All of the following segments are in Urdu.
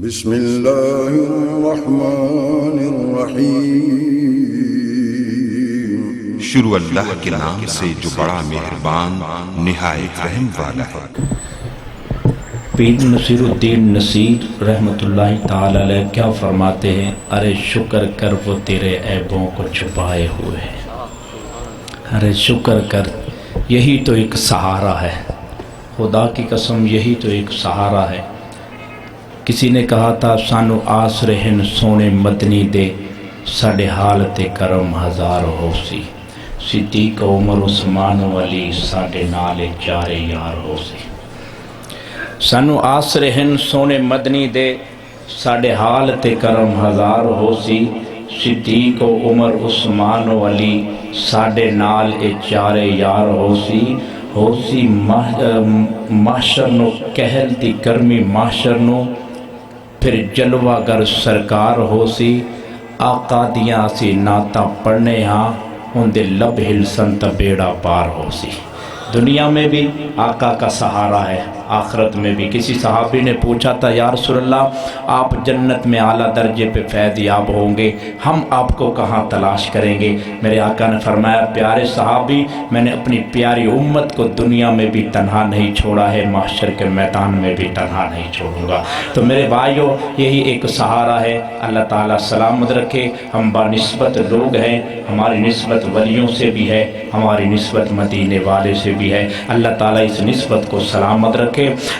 بسم اللہ الرحمن الرحیم۔ شروع اللہ کے نام سے جو بڑا مہربان نہایت رحم والا ہے۔ پیر نصیر الدین نصیر رحمۃ اللہ تعالی علیہ کیا فرماتے ہیں؟ ارے شکر کر وہ تیرے عیبوں کو چھپائے ہوئے ہیں۔ ارے شکر کر، یہی تو ایک سہارا ہے، خدا کی قسم یہی تو ایک سہارا ہے۔ کسی نے کہا تھا سانو آسر ہن سونے مدنی دے، ساڑے حالت کرم ہزار ہو سی، صدیق عمر عثمان علی ساڑے نالے چارے یار ہو سی۔ سانو آسر ہن سونے مدنی دے، ساڑے حالت کرم ہزار ہو سی، صدیق عمر عثمان علی ساڑے نال چارے یار ہو سی۔ ہو سی محشر نو کہل دی کرمی محشر نو، پھر جلوہ گر سرکار ہو سی۔ آقا دیاں سی نعتاں پڑھنے ہاں، ان دے لب ہلسن تا بیڑا پار ہو سی۔ دنیا میں بھی آقا کا سہارا ہے، آخرت میں بھی۔ کسی صحابی نے پوچھا تھا یا رسول اللہ آپ جنت میں اعلیٰ درجے پہ فیض یاب ہوں گے، ہم آپ کو کہاں تلاش کریں گے؟ میرے آقا نے فرمایا پیارے صحابی، میں نے اپنی پیاری امت کو دنیا میں بھی تنہا نہیں چھوڑا ہے، محشر کے میدان میں بھی تنہا نہیں چھوڑوں گا۔ تو میرے بھائیو یہی ایک سہارا ہے۔ اللہ تعالیٰ سلامت رکھے۔ ہم بنسبت لوگ ہیں، ہماری نسبت ولیوں سے بھی ہے، ہماری نسبت مدینے والے سے بھی ہے۔ اللہ تعالیٰ اس نسبت کو سلامت رکھے۔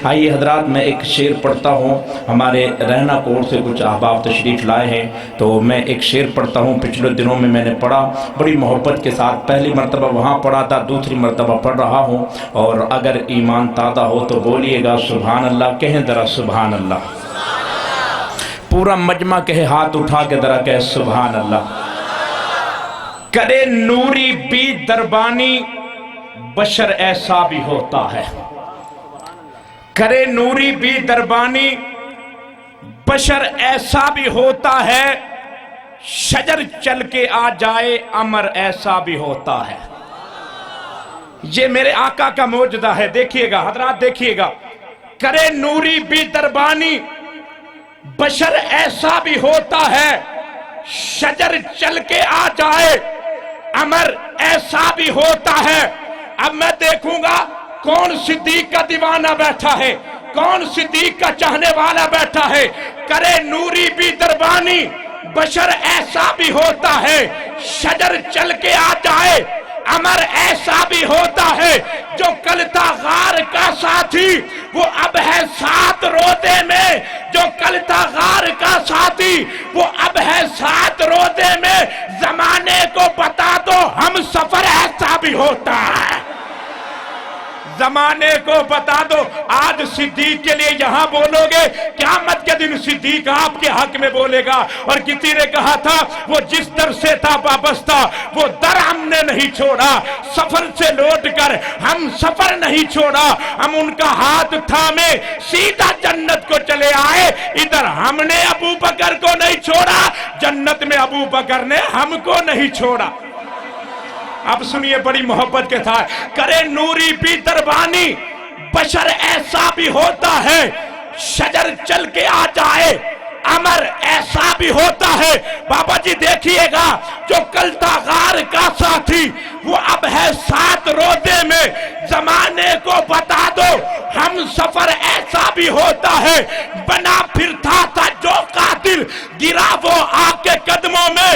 آئیے حضرات میں ایک شعر پڑھتا ہوں، ہمارے رہنا کوٹ سے کچھ احباب تشریف لائے ہیں، تو میں ایک شعر پڑھتا ہوں۔ پچھلے دنوں میں نے پڑھا بڑی محبت کے ساتھ، پہلی مرتبہ وہاں پڑھا تھا، دوسری مرتبہ پڑھ رہا ہوں، اور اگر ایمان تازہ ہو تو بولیے گا سبحان اللہ، کہیں ذرا سبحان اللہ۔ پورا مجمع کہے، ہاتھ اٹھا کے ذرا کہے سبحان اللہ۔ کرے نوری بھی دربانی، بشر ایسا بھی ہوتا ہے۔ کرے نوری بھی دربانی، بشر ایسا بھی ہوتا ہے، شجر چل کے آ جائے امر ایسا بھی ہوتا ہے۔ یہ میرے آقا کا معجزہ ہے، دیکھیے گا حضرات، دیکھیے گا۔ کرے نوری بھی دربانی، بشر ایسا بھی ہوتا ہے، شجر چل کے آ جائے امر ایسا بھی ہوتا ہے۔ اب میں دیکھوں گا کون صدیق کا دیوانہ بیٹھا ہے، کون صدیق کا چاہنے والا بیٹھا ہے۔ کرے نوری بھی دربانی، بشر ایسا بھی ہوتا ہے، شجر چل کے آ جائے امر ایسا بھی ہوتا ہے۔ جو کل تھا غار کا ساتھی وہ اب ہے ساتھ روتے میں، جو کل تھا غار کا ساتھی وہ اب ہے ساتھ روتے میں۔ زمانے کو بتا دو ہم سفر ایسا بھی ہوتا ہے، زمانے کو بتا دو۔ آج صدیق کے لیے یہاں بولو گے، قیامت کے دن صدیق آپ کے حق میں بولے گا۔ اور کسی نے کہا تھا وہ جس در سے تھا وابستہ وہ در ہم نے نہیں چھوڑا، سفر سے لوٹ کر ہم سفر نہیں چھوڑا۔ ہم ان کا ہاتھ تھامے سیدھا جنت کو چلے آئے، ادھر ہم نے ابو بکر کو نہیں چھوڑا، جنت میں ابو بکر نے ہم کو نہیں چھوڑا۔ اب سنیے بڑی محبت کے ساتھ، کرے نوری بھی دربانی، بشر ایسا بھی ہوتا ہے، شجر چل کے آ جائے امر ایسا بھی ہوتا ہے۔ بابا جی دیکھیے گا، جو کل تھا غار کا ساتھی وہ اب ہے ساتھ روتے میں۔ زمانے کو بتا دو ہم سفر ایسا بھی ہوتا ہے۔ بنا پھرتا تھا جو قاتل گرا وہ آگ کے قدموں میں،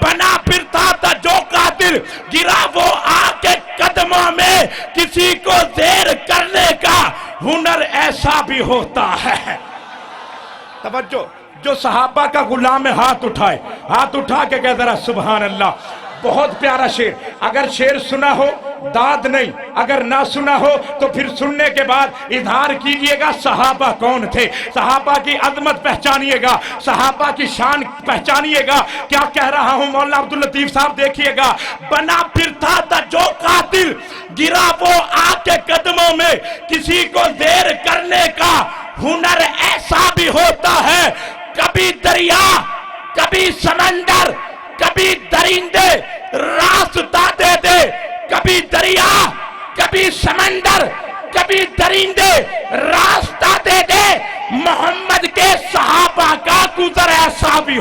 بنا پھرتا تھا جو قاتل گرا وہ آگ کے قدموں میں۔ کسی کو زیر کرنے کا ہنر ایسا بھی ہوتا ہے۔ توجہ، جو صحابہ کا غلام ہے ہاتھ اٹھائے، ہاتھ اٹھا کے کہہ ذرا سبحان اللہ۔ بہت پیارا شعر، اگر شعر سنا ہو داد نہیں، اگر نہ سنا ہو تو پھر سننے کے بعد اظہار کیجئے گا صحابہ کون تھے، صحابہ کی عظمت پہچانیے گا، صحابہ کی شان پہچانیے گا۔ کیا کہہ رہا ہوں مولانا عبداللطیف صاحب، دیکھیے گا۔ بنا پھرتا تھا جو قاتل گرا وہ آگ کے قدموں میں، کسی کو زیر کرنے کا ہنر ایسا بھی ہوتا ہے۔ کبھی دریا، کبھی سمندر، کبھی درندے راستہ دے دے، کبھی دریا، کبھی سمندر، کبھی درندے راستہ دے دے۔ محمد کے صحابہ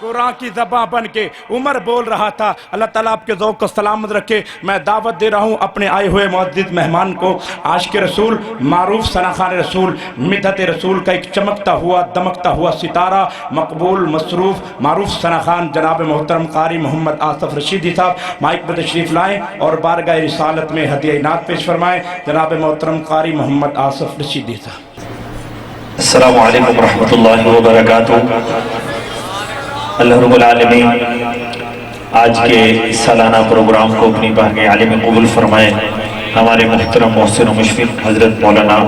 قرآن کی زبان بن کے عمر بول رہا تھا۔ اللہ تعالیٰ آپ کے ذوق کو سلامت رکھے۔ میں دعوت دے رہا ہوں اپنے آئے ہوئے معزز مہمان کو، عاشق رسول، معروف ثناخوان رسول، مدحت رسول کا ایک چمکتا ہوا دمکتا ہوا ستارہ، مقبول مصروف معروف ثناخوان جناب محترم قاری محمد آصف رشیدی صاحب مائک پر تشریف لائیں اور بارگاہ رسالت میں ہدیہ انعام پیش فرمائیں۔ جناب محترم قاری محمد آصف رشیدی صاحب۔ السلام علیکم ورحمۃ اللہ وبرکاتہ۔ اللہ رب العالمین آج کے سالانہ پروگرام کو اپنی بارگاہ عالی میں قبول فرمائے۔ ہمارے محترم محسن و مشفق حضرت مولانا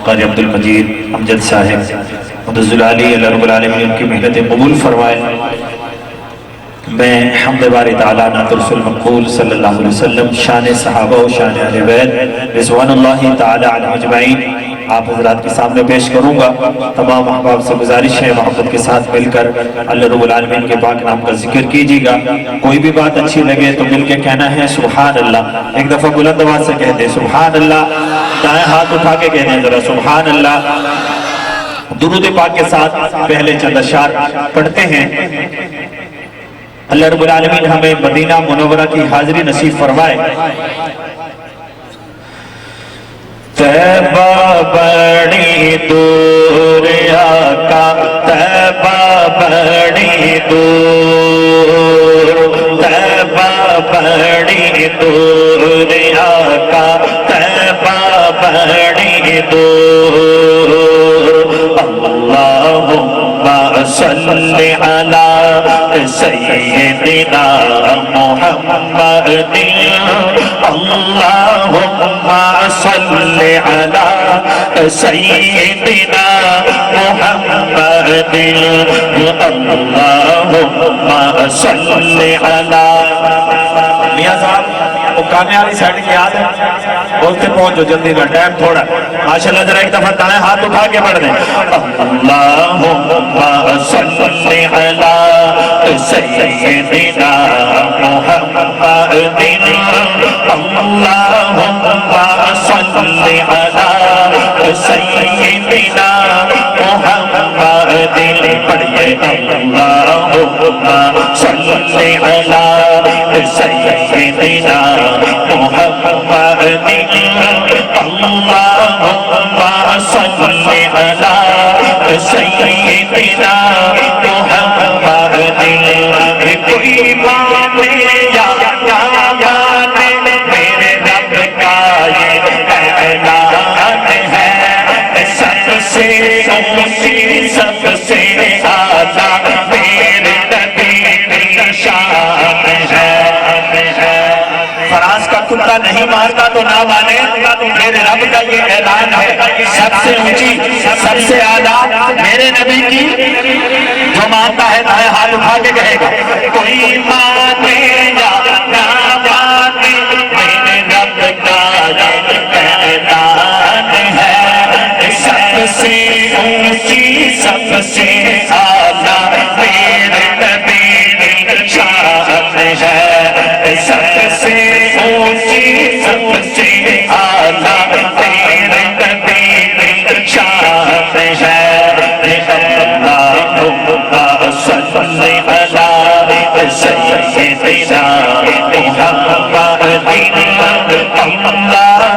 قاری عبدالمجید امجد صاحب مدظ العالی، اللہ رب العالمین ان کی محنت قبول فرمائے۔ میں حمد باری تعالیٰ نعت رسول مقبول صلی اللہ علیہ وسلم، شان صحابہ و شان اہل بیت رضوان اللہ تعالیٰ علیہ اجمعین آپ حضرات کے سامنے پیش کروں گا۔ تمام احباب سے گزارش ہے محبت کے ساتھ مل کر اللہ رب العالمین کے پاک نام کا ذکر کیجیے گا۔ کوئی بھی بات اچھی لگے تو مل کے کہنا ہے سبحان اللہ۔ ایک دفعہ بلند آواز سے کہتے ہیں سبحان اللہ، دائیں ہاتھ اٹھا کے کہتے ہیں ذرا سبحان اللہ۔ درود پاک کے ساتھ پہلے چند اشعار پڑھتے ہیں۔ اللہ رب العالمین ہمیں مدینہ منورہ کی حاضری نصیب فرمائے۔ طیبہ بڑی دور آقا، طیبہ بڑی دور، طیبہ بڑی دور آقا، طیبہ بڑی دور۔ اللہم صلی علی سیدنا محمد، اللہم صلی علی سیدنا محمد، اللہم صلی علی۔ میاں صاحب وہ کانے والی سائڈ کی یاد ہے، بولتے پہنچو جلدی کا ٹائم تھوڑا۔ ماشاءاللہ ذرا ایک دفعہ دائیں ہاتھ اٹھا کے پڑھ دیں۔ اللہم صلی علی سیدنا محمد، اللہم صلی علی سیدنا محمد، پڑھئے اللہم صلی علی سیدنا محمد، اللہم صلی علی سیدنا محمد۔ کوئی مانے یا مانے میرے رب کا یہ اعلان ہے، سب سے اونچی سب سے اعلیٰ میرے نبی کی شان ہے۔ فراز کا کتا نہیں مارتا تو نہ مانے، میرے رب کا یہ اعلان ہے، سب سے اونچی سب سے اعلیٰ میرے نبی کی۔ جو مانتا ہے دائیں ہاتھ اٹھا کے کہے گا کوئی مانے یا نہ مانے میرے رب کا یہ اعلان ہے، سب سے اونچی سب سے اعلیٰ میرے نبی کی شان ہے، سب سے اونچی سب سے اعلیٰ میرے نبی کی شان ہے۔ اللہم صلی علی سیدنا محمد، اللہم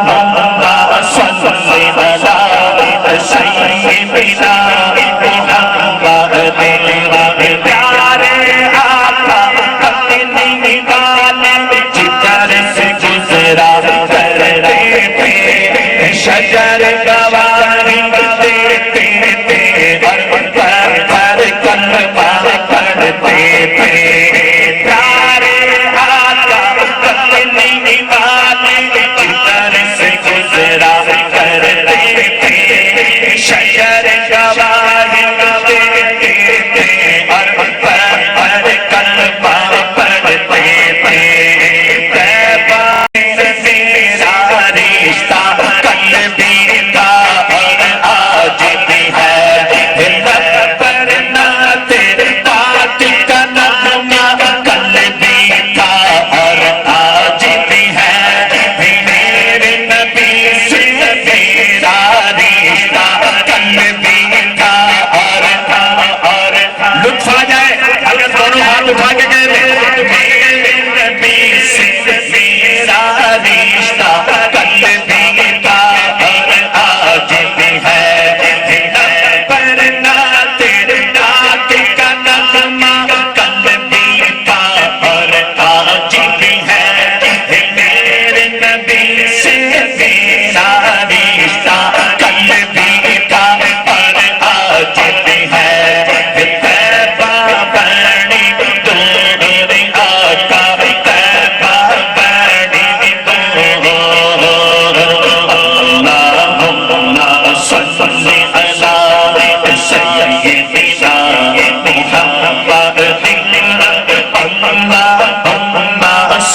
صلی علی سیدنا محمد۔ پیارے آقا اپنی والے جدر سے گزرا کرتے تھے، شجر گواری دیتے تھے اور پتھر کلمہ پڑھتے تھے۔ پیارے آقا اپنی والے جدر سے گزرا کرتے تھے، شجر گواری دیتے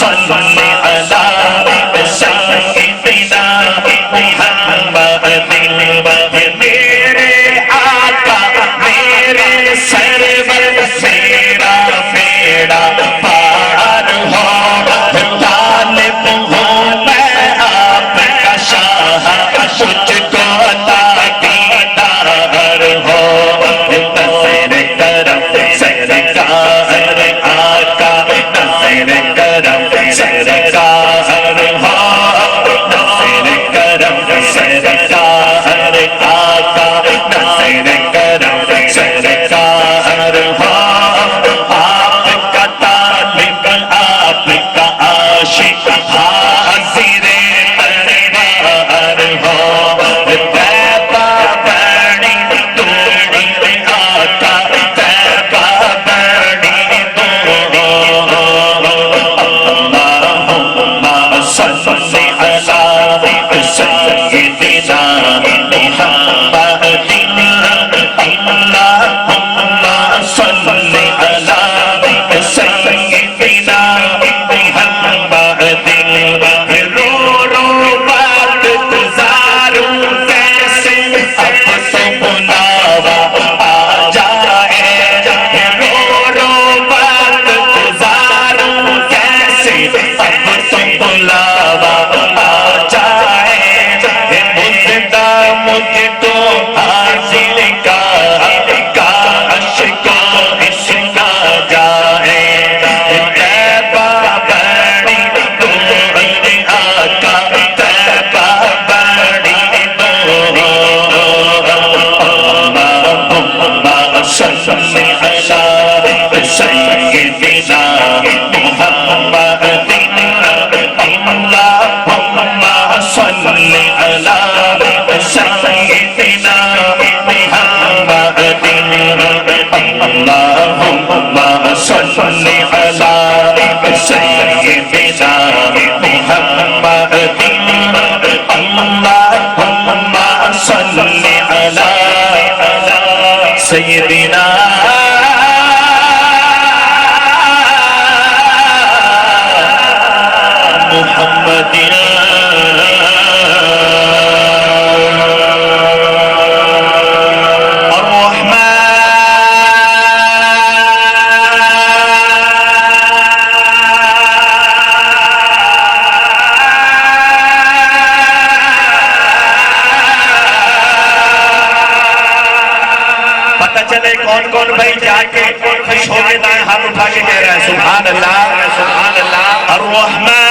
صلی علی سیدنا محمد میرے آقا میرے سرور میرا بیڑا پار ہو طالب ہوں میں آپ کا شاہ مجھ کو دیدار ہو نظر کرم سرکار آقا نظر کرم سرکار ہو نظر کرم سرکار آقا نظر کرم سرکار ہو آپ کا طالب آپ کا عاشق حاضر دربار ہو تیبہ بڑی دوڑی آقا تیبہ بڑی دوڑی اللہم صلی علی سیدنا محمد اللہم صلی علی سیدنا محمد رو رو بات گزاروں کیسے اب تو بلاوا آ جائے رو رو بات گزاروں کیسے اب تو بلاوا آ جائے مجدہ مجھ تو حاصل کاش کو اس کا جائے تیبہ بڑی دوڑی آقا تیبہ بڑی دوڑی اللہم صلی علی سیدنا محمد اللہم صلی علی سیدنا محمد اللہم صلی علی سیدنا محمد اللہم صلی علی سیدنا محمد پتہ چلے کون کون بھائی جا کے خوش ہو کے دائیں ہاتھ اٹھا کے کہہ رہے ہیں سبحان اللہ سبحان اللہ الرحمن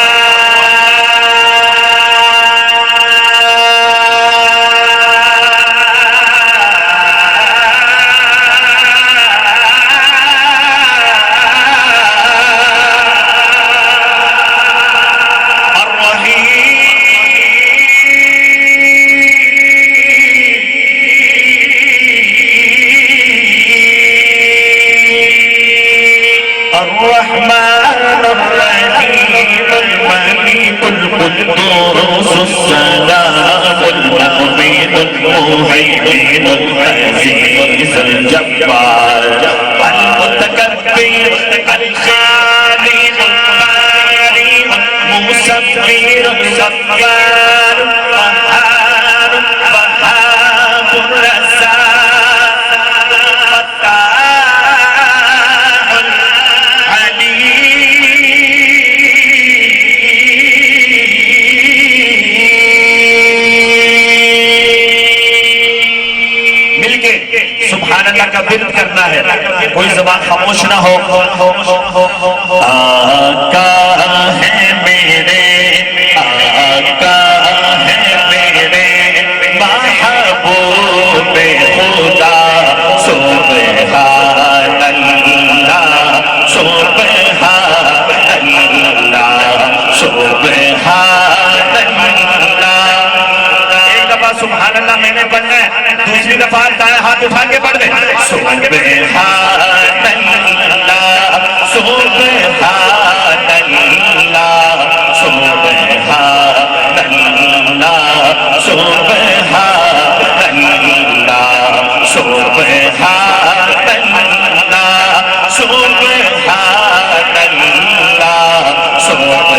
الرحمن الرحيم الملك القدوس السلام المؤمن المهيمن العزيز الجبار المتكبر الخالق البارئ المصور الغفار القهار الوهاب الرزاق سبحان اللہ کا ورد کرنا ہے کوئی زبان خاموش نہ ہو آقا ہے میرے آقا ہے میرے محبوب خدا سبحان اللہ سبحان اللہ سبحان اللہ ایک دفعہ سبحان اللہ میں نے پڑھنا ہے دوسری دفعہ دائیں ہاتھ اٹھا کے پڑھ دیں سبحان اللہ سبحان اللہ سبحان اللہ سبحان اللہ سبحان اللہ سبحان اللہ سبحان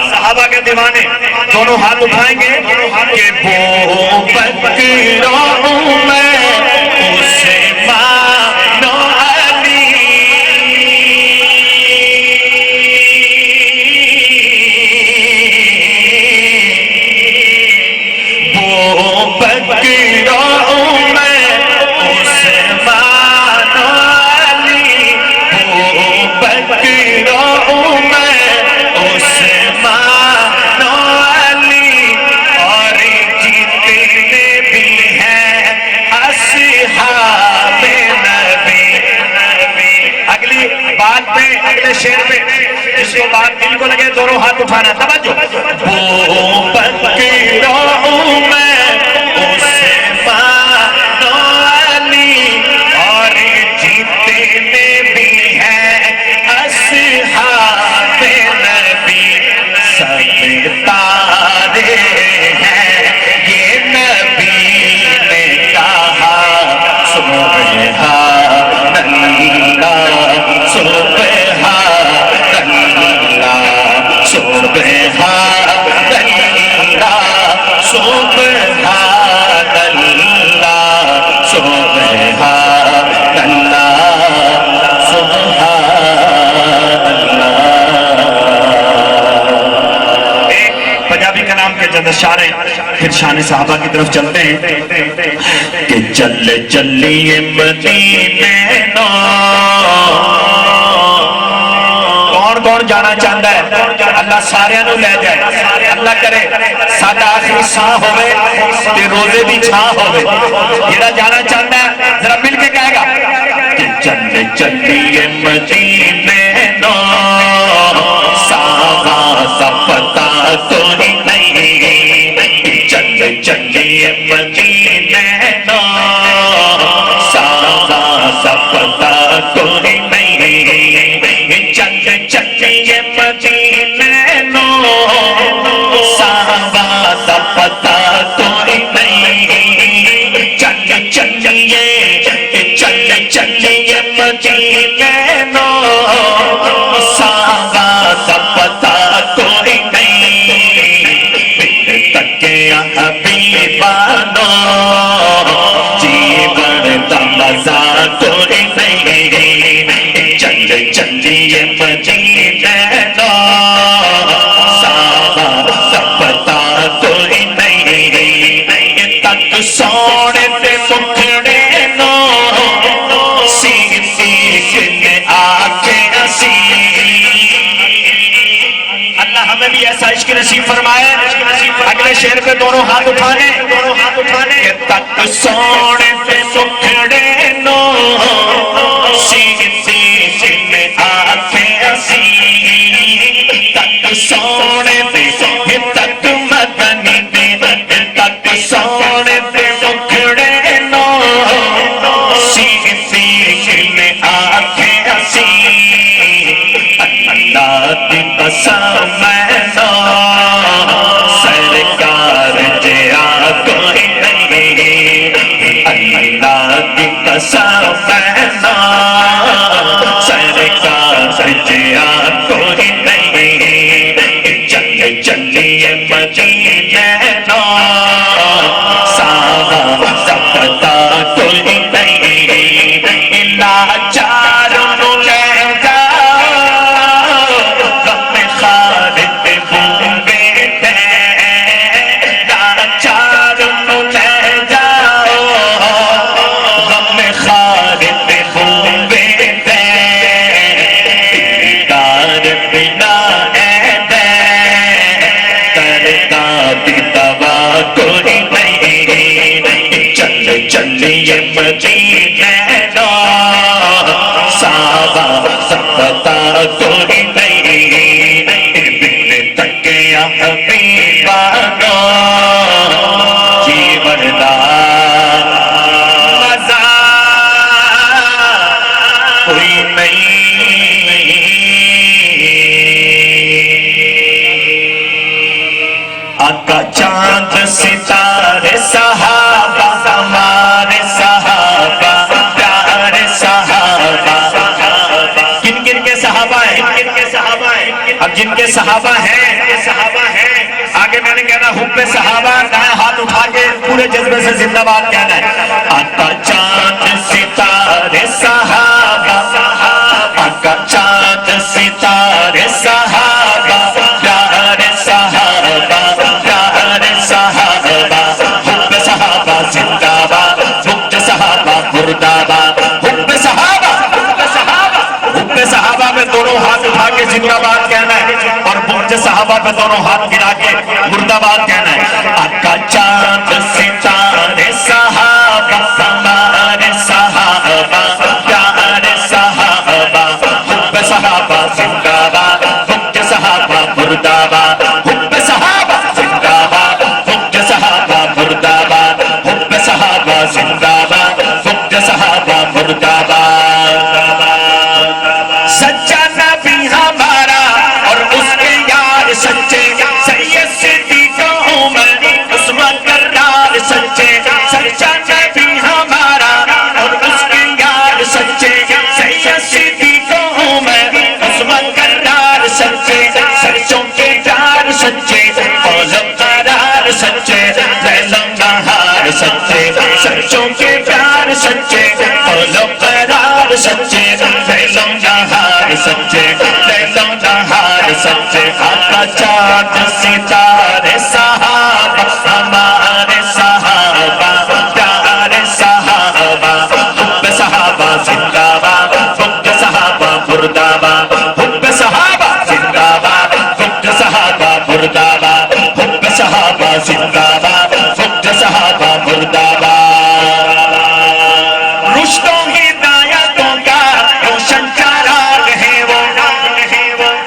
صحابہ کے دیوانے دونوں ہاتھ اٹھائیں گے کہ وہ بکروں میں عثمان و علی، وہ بکروں میں عثمان و علی، وہ بکروں میں عثمان و علی، اور جتنے بھی ہیں اصحاب نبی۔ اگلی بات میں، اگلے شعر میں جس کو بات دل کو لگے دونوں ہاتھ اٹھانا، توجہ۔ وہ بکروں میں عثمان و علی، اور جتنے بھی ہیں اصحاب نبی، سب تارے ہیں یہ نبی نے کہا سبحان اللہ سبحان اللہ سبحان اللہ سبحان اللہ سبحان اللہ سبحان اللہ۔ ایک پنجابی کلام کے چند اشارے پھر شان صحابہ کی طرف چلتے ہیں کہ چل چلیے مدینے نو۔ کون کون جانا چاہتا ہے؟ اللہ سارے نو لے جائے، اللہ کرے ساڈا آخری ساں ہوئے تے روزے دی چھاں ہوئے۔ جیڑا جانا چاہتا ہے ذرا مل کے کہے گا کہ چل چلیے مدینے نو، ساواں سا پتہ کوئی نہیں، چل چلیے مدینے نو، ساواں سا پتہ کوئی نہیں، چل چلیے مدینے نو، ساواں سا پتہ کوئی نہیں، چل چلیے مدینے نو، ساواں سا پتہ کوئی نہیں، بن تکیا حبیبانو جیون دا مزہ کوئی نہیں، چل چلیے مدینے نو، ساواں سا پتہ کوئی نہیں، تک سونے تے مکھڑے نو اللہ ہمیں بھی ایسا عشق نصیب فرمائے۔ اگلے شعر پہ دونوں ہاتھ اٹھانے، کہ تک سونے پہ مکھڑے نو سینے میں آنکھیں ہسی، تک سونے پہ تک مدنی پہ تک سونے پہ مکھڑے نو سینے میں آنکھیں ہسی، اللہ کی قسم میں نو سرکار جیا کوئی نہیں، اللہ کی قسم میں نو سرکار جیا کوئی نہیں، چل چلیے مدینے نو، ساواں سا پتہ کوئی نہیں، لاچار نو لے جاؤ غم خالد بھولے تھے، لاچار نو لے جاؤ غم خالد بھولے تھے، دیدار بنا ہے دے کرتا بھی دوا کوئی نہیں، چل چلیے مدینے نو، ساواں سا پتہ کوئی نہیں، بن تکیا حبیبانو جیون دا مزہ آقا چاند ستارے صحابہ ہمارے صحابہ پیارے صحابہ. کن کن کے صحابہ ہیں؟ اب جن کے صحابہ ہیں آگے میں نے کہنا حب صحابہ دائیں ہاتھ اٹھا کے پورے جذبے سے زندہ باد کہنا ہے. آقا چاند ستارے صحابہ آقا چاند ستارے صحابہ پیارے صحابہ پیارے صحابہ. حب صحابہ زندہ باد حب صحابہ مردہ باد. حب صحابہ میں دونوں ہاتھ اٹھا کے زندہ باد کہنا ہے اور بغض صحابہ میں دونوں ہاتھ گرا کے مردہ باد کہنا ہے. آقا چاند ستارے صحابہ ہمارے صحابہ پیارے صحابہ. حب صحابہ زندہ باد بغض صحابہ مردہ باد. حب صحابہ زندہ باد بغض صحابہ مردہ باد. حب صحابہ زندہ باد بغض صحابہ مردہ باد. سچا نبی ہمارا اور اس کے یار سچے سید صدیق عمر عثمان کرار سچے. سچا نبی ہمارا اور اس کے یار سچے سید صدیق عمر عثمان کرار سچے. سچوں کے پیار سچے قلم قرار سچے لیلم نہار سچے. سچوں کے پیار سچے قلم قرار سچے لیلم نہار سچے لیلم نہار سچے. آقا چاند ستارے صحابہ ہمارے صحابہ پیارے صحابہ. حب صحابہ زندہ باد بغض صحابہ مردہ باد. حب صحابہ زندہ باد بغض صحابہ مردہ باد. حب صحابہ زندہ باد بغض صحابہ مردہ باد. رشد و ہدایتوں کا روشن چراغ ہے وہ.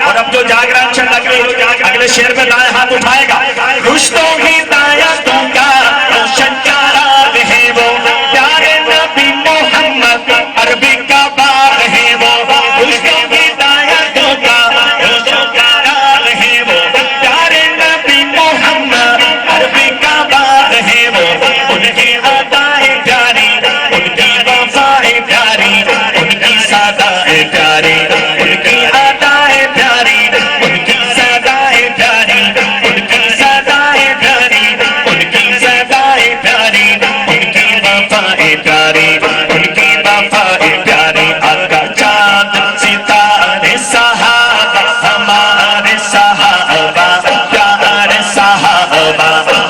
اور اب جو جاگران چل اگلے شعر میں دائیں ہاتھ اٹھائے گا. رشد و ہدایتوں کا روشن چراغ ہے وہ پیارے نبی محمد عربی کا باغ ہے وہ. رشد و ہدایتوں کا روشن چراغ ہے وہ پیارے نبی محمد عربی کا باغ ہے وہ. ان کی ادائیں پیاری ان کی وفائیں پیاری ان کی سادائیں پیاری ان کی ادائیں پیاری ان کی سادائیں پیاری ان کی سادائیں پیاری ان کی سادائیں پیاری ان کی وفائیں پیاری ان کی وفائیں پیاری. آقا چاند ستارے صحابہ ہمارے صحابہ پیارے صحابہ.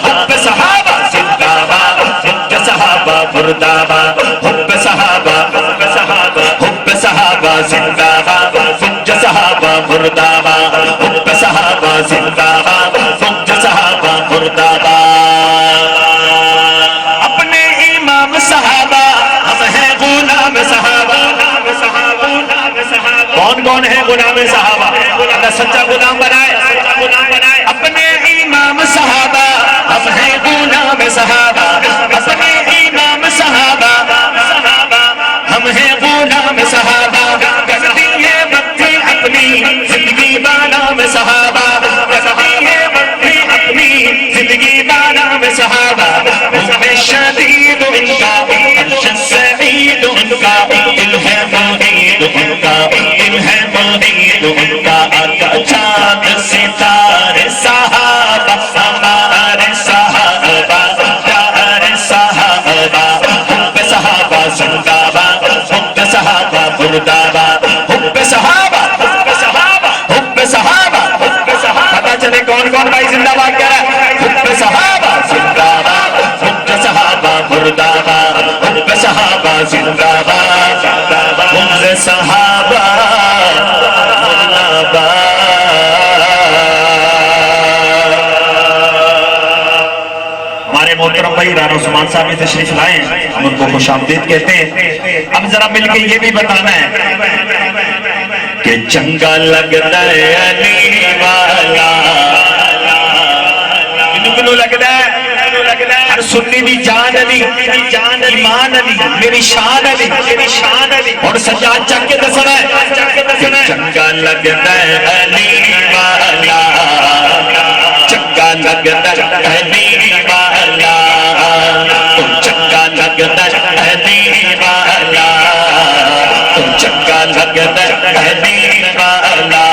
حب صحابہ زندہ باد حب صحابہ مردہ باد. حب صحابہ حب صحابہ زندہ باد بغض صحابہ مردہ باد. حب صحابہ زندہ باد بغض صحابہ مردہ باد. اپنے امام صحابہ ہم ہیں غلام صحابہ. کون کون ہے غلام صحابہ؟ اللہ سچا غلام بنائے. اپنے امام صحابہ ہم ہیں غلام صحابہ. اپنے امام صحابہ ہم ہیں غلام صحابہ. کرتی ہے وقتی اپنی زندگی بالا میں صحابہ. کرتی ہے وقتی اپنی زندگی بالا میں صحابہ. حب شدید ان کا عرش سعید ان کا دل ہے مرید ان کا دل ہے مرید ان کا. آقا چاند ستارے صحابہ ہمارے صحابہ پیارے صحابہ. حب صحابہ زندہ باد حب صحابہ مردہ باد. حب صحابہ حب صحابہ حب صحابہ حب صحابہ. پتہ چلے کون کون بھائی زندہ باد کہہ رہا ہے. حب صحابہ زندہ باد حب صحابہ مردہ باد. حب صحابہ زندہ باد حب صحابہ مردہ باد. ہمارے محترم بھائی رانا عثمان صاحب میں تشریف لائے ہیں, ہم ان کو خوش آمدید کہتے ہیں. اب ذرا مل کے یہ بھی بتانا ہے کہ چنگا لگتا ہے علی والا. کنو لگتا ہے ہر سنی دی جان علی ایمان علی میری شان علی اور سجاد چک کے دسنا ہے چنگا لگتا ہے علی والا. چنگا لگتا ہے والا چنگا لگتا ہے والا چنگا لگتا ہے والا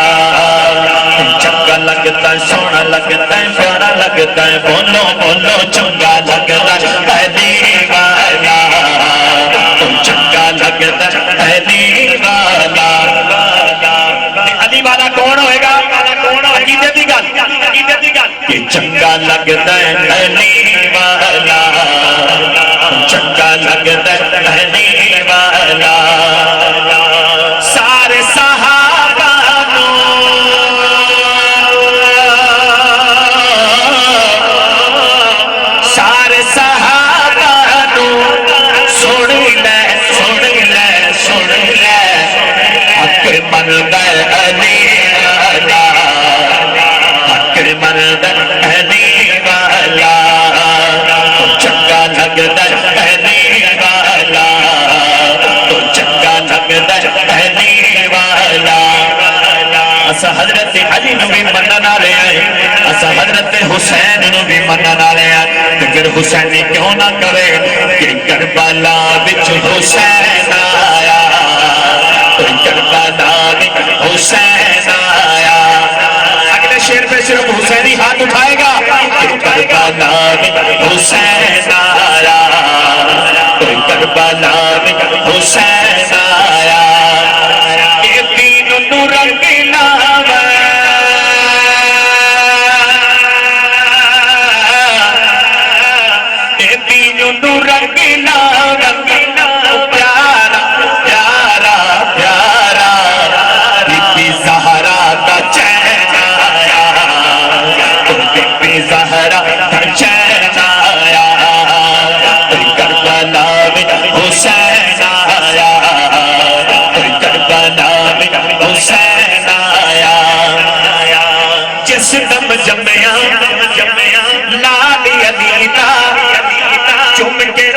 چنگا لگتا ہے سونا لگتا ہے پیارا لگتا ہے بولو بولو چنگا لگتا ہے والا چنگا لگتا ہے والا علی والا کون ہوئے گا عقیدت کی گل کہ چنگا لگتا ہے علی والا چنگا لگتا ہے علی والا سارے صحابہ سارے صحابہ سن لے حق مرد علی والا حق مرد علی والا چنگا لگتا ہے علی والا چنگا لگتا ہے علی والا اسا حضرت علی نو بھی منن والے ہیں اسا حضرت حسین نو بھی منن والے ہیں تے پھر حسینی کیوں نہ کرے کہ کربلا وچ حسین آیا کربلا وچ حسین آیا اگلے شعر پہ صرف حسینی ہاتھ اٹھائے گا کہ کربلا وچ حسین آیا کربلا وچ حسین آیا یہ دین نو رنگنا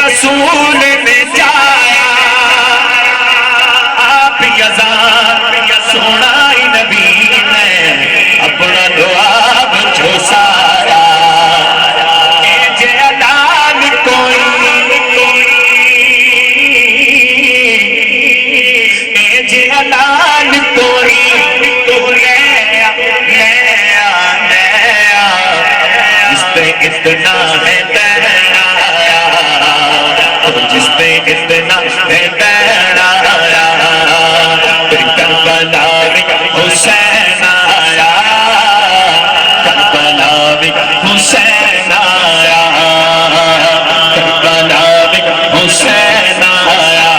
رسول نے جایا آپ یزار سونا نبی نے اپنا دعاب جھوسایا اے جلال کوئی اے جلال کوئی تو لے جس پہ اتنا ہے جس پہ اتنا ہے بیڑا آیا کربلا حسین آیا کربلا حسین آیا کربلا حسین آیا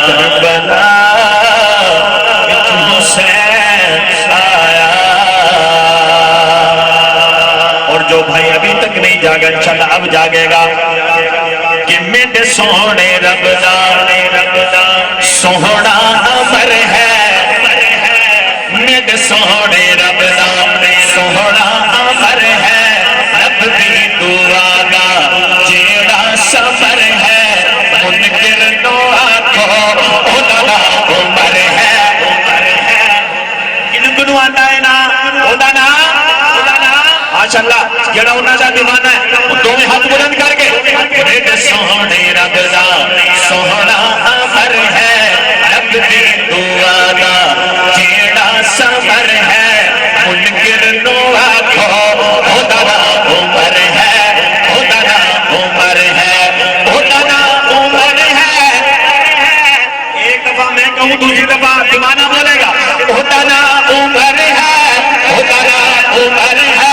کربلا حسین آیا اور جو بھائی ابھی تک نہیں جاگا انشاءاللہ اب جاگے گا کہ میرے سونے رب دا سونا امر ہے میرے سونے رب دا سونا امر ہے رب دی دعا دا جیڑا سفر ہے منکر نو آکھو اودا عمر ہے ان کو آتا ہے نا اودا نا ماشاءاللہ جڑا انہاں دا دیوانہ ہے وہ دوویں ہاتھ بلند کر کے میرے سونے رب دا سونا امر ہے رب دی دعا دا جیڑا سفر ہے منکر نو آکھو اودا عمر ہے اودا عمر ہے اودا عمر ہے ایک دفعہ میں کہوں دوسری دفعہ دیوانہ بولے گا اودا عمر ہے اودا عمر ہے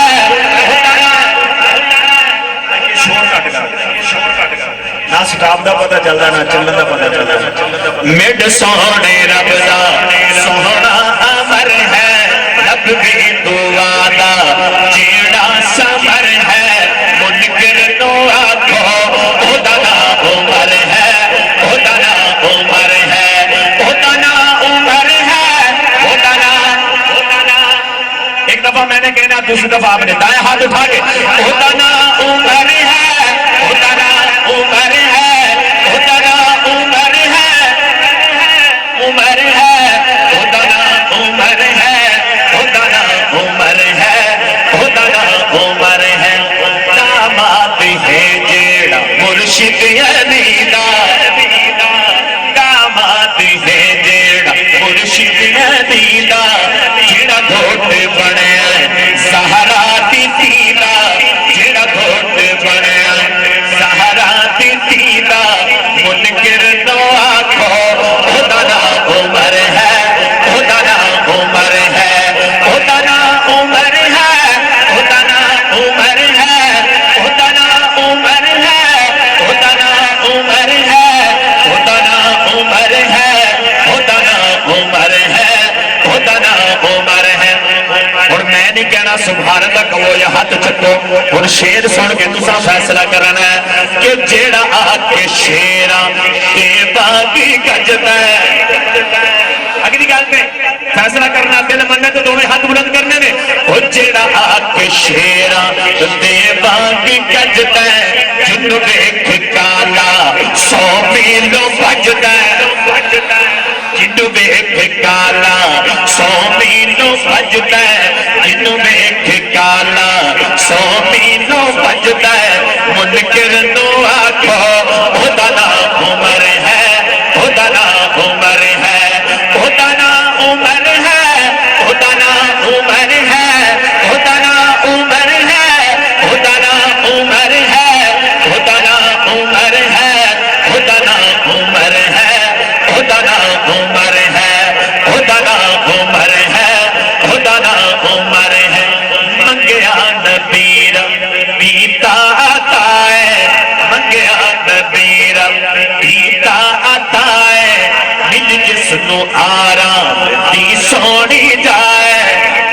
نہ سٹاپ دا پتہ چلدا نہ چلن دا پتہ چلدا مڈ سونے رب دا سونا امر ہے رب دی دعا دا جیڑا سفر ہے منکر نو آکھو اودا عمر ہے اودا عمر ہے اودا عمر ہے اودا ایک دفعہ میں نے کہنا دوسری دفعہ آپ نے دائیں ہاتھ اٹھا کے اودا عمر ہے عمر ہے اتنا عمر ہے عمر ہے اتنا عمر ہے اتنا عمر ہے اتنا مرشد علی دا داماد ہے جیڑا مرشد علی دا جیڑا گھوٹ بنیا زہرا دی دھی دا جیڑا گھوٹ بنیا زہرا دی دھی دا منکر نو آکھو خدا نام عمر ہے خدا نام عمر ہے خدا نام عمر ہے خدا نام عمر ہے خدا نام عمر ہے خدا نام عمر ہے خدا نام عمر ہے خدا نام عمر ہے خدا نام عمر ہے اور میں نہیں کہنا سبحان اللہ کہو یا ہاتھ چکو اور شیر سن کے تسا فیصلہ کرنا ہے کہ جیڑا آگ کے شیرہ تے باغی گجتا ہے اگلی گال پہ فیصلہ کرنا دل مننے تو دونوں ہاتھ بلند کرنے میں وہ جیڑا آگ کے شیرہ تے باغی گجتا ہے جنو بیک کالا 100 میلوں بجتا ہے جنو بیک کالا 100 میلوں بجتا ہے جنو بیک کالا 100 میلوں بجتا ہے منکر نو آکھو خدا نام عمر ہے خدا نام عمر ہے خدا نام عمر ہے خدا نام عمر ہے خدا نام عمر ہے خدا نام عمر ہے خدا نام عمر ہے خدا نام عمر ہے خدا نام عمر ہے خدا نام عمر ہے خدا نام عمر ہے منگیا نبیر پیتا آتا ہے منگیا نبیر پیتا آتا ہے مل جس نو آرام دی سونی جائے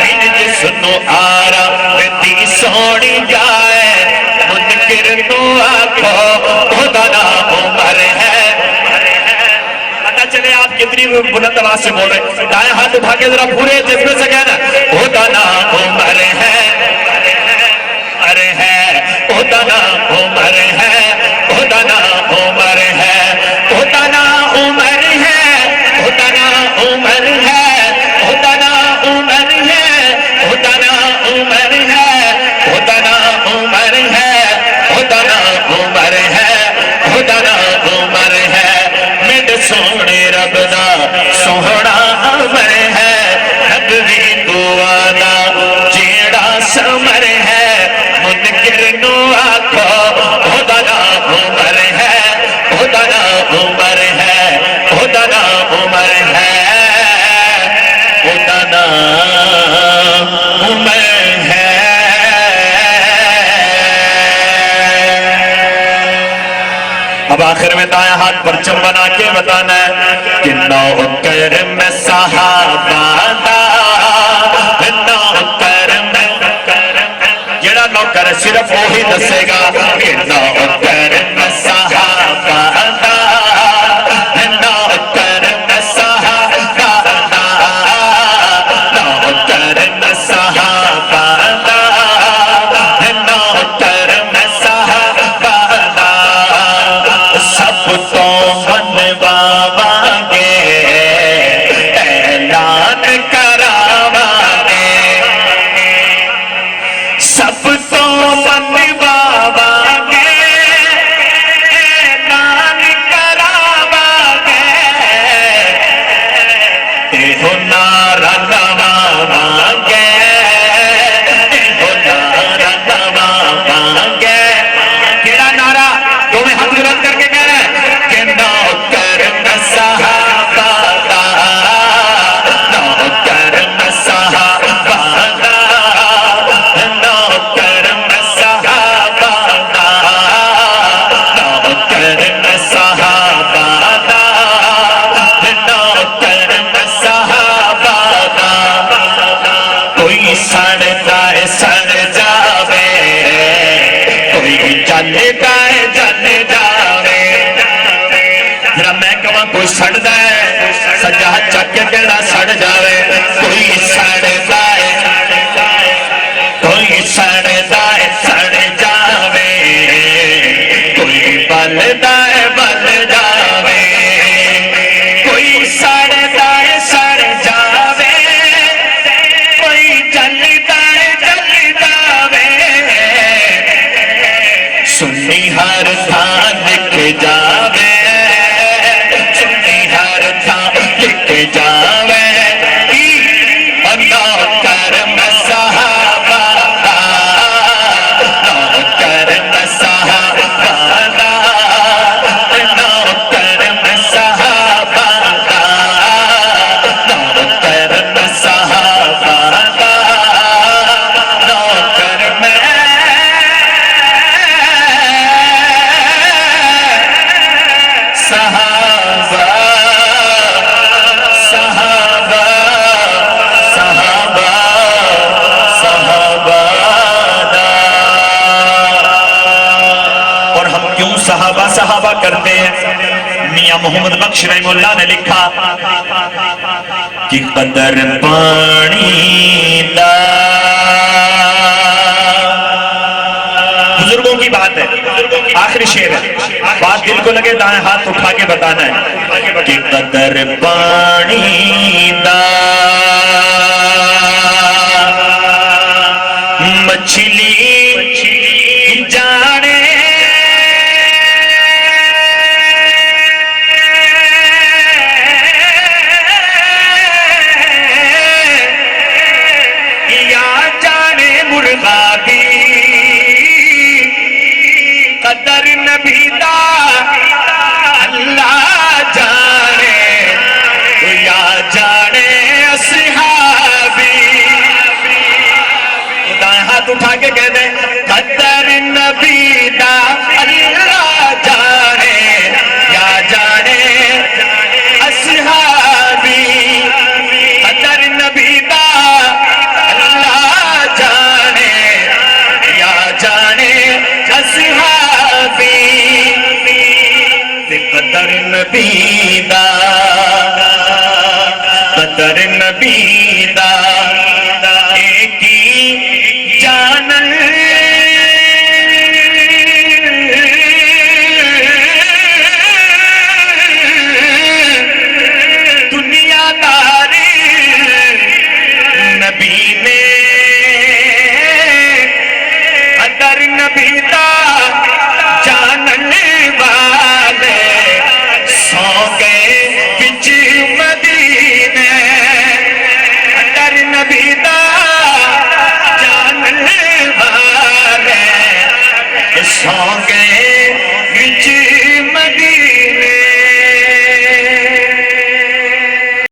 مل جس نو آرام دی سونی جائے منکر نو آکھو خدا نام عمر ہے پتہ چلے آپ کتنی بلند آواز سے بول رہے دائیں ہاتھ اٹھا کے ذرا پورے جذبے سے کہنا خدا نام عمر ہے ارے ہے خدا نام عمر ہے خدا نام عمر ہے خدا نام عمر ہے خدا نام عمر ہے خدا نام عمر ہے خدا نام عمر ہے خدا نام عمر ہے خدا نام عمر ہے خدا نام عمر ہے میرے سونے رب دا سوہنا عمر ہے رب بھی دعا دا جیڑا سمر ہے منکر نو آکھو خدا نام عمر ہے خدا نام عمر ہے خدا نام عمر ہے خدا نام عمر ہے اب آخر میں دائیں ہاتھ پرچم بنا کے بتانا ہے کہ نوکر میں صحابہ دا نوکر میں جڑا نوکر صرف وہی دسے گا کہ نوکر میں صحابہ دا نوکر میں صحابہ دا نوکر میں صحابہ دا نوکر میں صحابہ دا سب تو منواواں گے اعلان کراواں گے سب تو منواواں گے اعلان کراواں گے ایہو نعرہ لواواں گے ایہو نعرہ لواواں گے کیڑا نعرہ تمہیں ہاتھ بلند کر کے کہہ رہے ہیں کہ نوکر میں صحابہ دا نوکر میں صحابہ دا نوکر میں صحابہ دا نوکر میں صحابہ دا نوکر میں صحابہ دا کوئی سڑتا ہے سڑ جاوے کوئی جلتا ہے جل جاوے ذرا میں کہاں کوئی سڑتا ہے سجا چک کے کہنا سڑ جاوے کوئی سڑتا ہے کوئی سڑتا ہے سڑ جاوے کوئی بلتا ہے بل جاوے کوئی سڑتا ہے سڑ جاوے کوئی جلتا ہے جل جاوے سنی ہر تھان صحابہ کرتے ہیں۔ میاں محمد بخش رحمہ اللہ نے لکھا کہ قدر پانی دا، بزرگوں کی بات ہے، آخری شعر ہے، بات دل کو لگے دائیں ہاتھ اٹھا کے بتانا ہے کہ قدر پانی دا مچھلی جانے یا جانے مرغا بھی، قدر نبی دا اللہ جانے یا جانے اصحابی۔ ہاتھ اٹھا کے کہہ دیں قدر نبی دا اللہ جانے یا جانے اصحابی، قدر نبی دا اللہ جانے یا جانے اصحابی، قدر نبی دا، قدر نبی دا سو گئے بچ مدینے،